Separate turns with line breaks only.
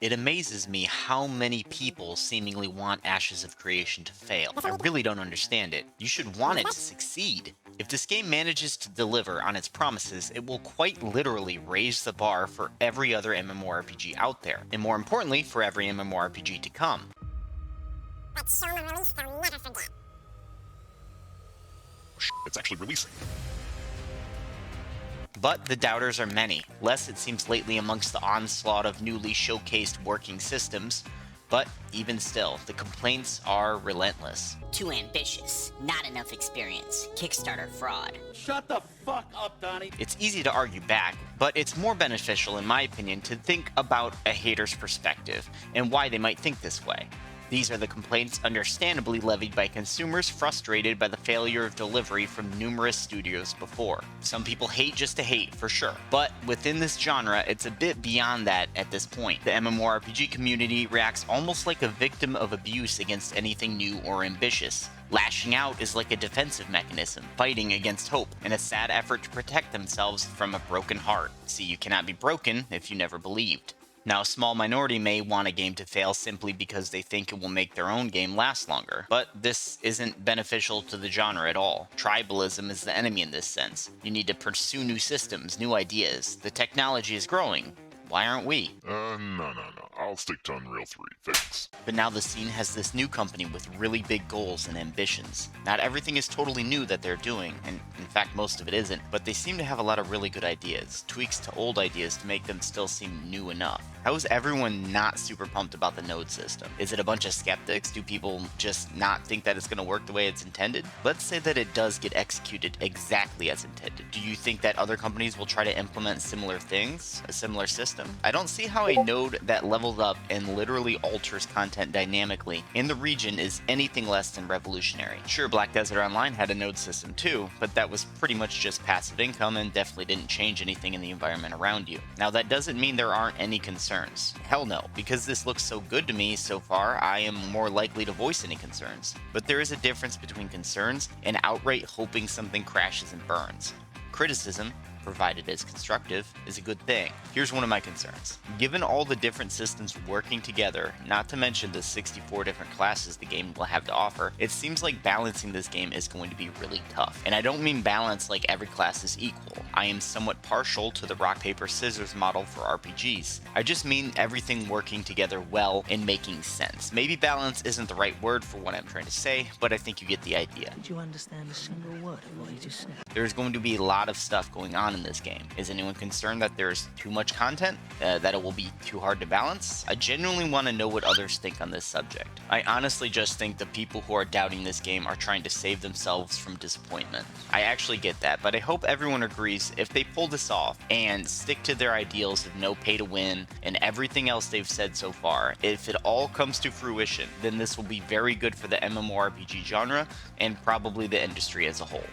It amazes me how many people seemingly want Ashes of Creation to fail. I really don't understand it. You should want it to succeed. If this game manages to deliver on its promises, it will quite literally raise the bar for every other MMORPG out there, and more importantly, for every MMORPG to come.
But show them a release they'll never forget.
It's actually releasing.
But the doubters are many, less it seems lately amongst the onslaught of newly showcased working systems. But even still, the complaints are relentless.
Too ambitious, not enough experience, Kickstarter fraud.
Shut the fuck up, Donnie.
It's easy to argue back, but it's more beneficial, in my opinion, to think about a hater's perspective and why they might think this way. These are the complaints understandably levied by consumers frustrated by the failure of delivery from numerous studios before. Some people hate just to hate, for sure, but within this genre, it's a bit beyond that at this point. The MMORPG community reacts almost like a victim of abuse against anything new or ambitious. Lashing out is like a defensive mechanism, fighting against hope, in a sad effort to protect themselves from a broken heart. See, you cannot be broken if you never believed. Now, a small minority may want a game to fail simply because they think it will make their own game last longer, but this isn't beneficial to the genre at all. Tribalism is the enemy in this sense. You need to pursue new systems, new ideas. The technology is growing. Why aren't we?
No. I'll stick to Unreal 3. Thanks.
But now the scene has this new company with really big goals and ambitions. Not everything is totally new that they're doing, and in fact most of it isn't, but they seem to have a lot of really good ideas, tweaks to old ideas to make them still seem new enough. How is everyone not super pumped about the node system? Is it a bunch of skeptics? Do people just not think that it's going to work the way it's intended? Let's say that it does get executed exactly as intended. Do you think that other companies will try to implement similar things? A similar system? I don't see how a node that levels up and literally alters content dynamically in the region is anything less than revolutionary. Sure, Black Desert Online had a node system too, but that was pretty much just passive income and definitely didn't change anything in the environment around you. Now that doesn't mean there aren't any concerns. Hell no, because this looks so good to me so far, I am more likely to voice any concerns. But there is a difference between concerns and outright hoping something crashes and burns. Criticism, provided it's constructive, is a good thing. Here's one of my concerns. Given all the different systems working together, not to mention the 64 different classes the game will have to offer, it seems like balancing this game is going to be really tough. And I don't mean balance like every class is equal. I am somewhat partial to the rock, paper, scissors model for RPGs. I just mean everything working together well and making sense. Maybe balance isn't the right word for what I'm trying to say, but I think you get the idea.
Did you understand a single word of what he just said?
There's going to be a lot of stuff going on in this game. Is anyone concerned that there's too much content? That it will be too hard to balance? I genuinely want to know what others think on this subject. I honestly just think the people who are doubting this game are trying to save themselves from disappointment. I actually get that, but I hope everyone agrees if they pull this off and stick to their ideals of no pay to win and everything else they've said so far, if it all comes to fruition, then this will be very good for the MMORPG genre and probably the industry as a whole.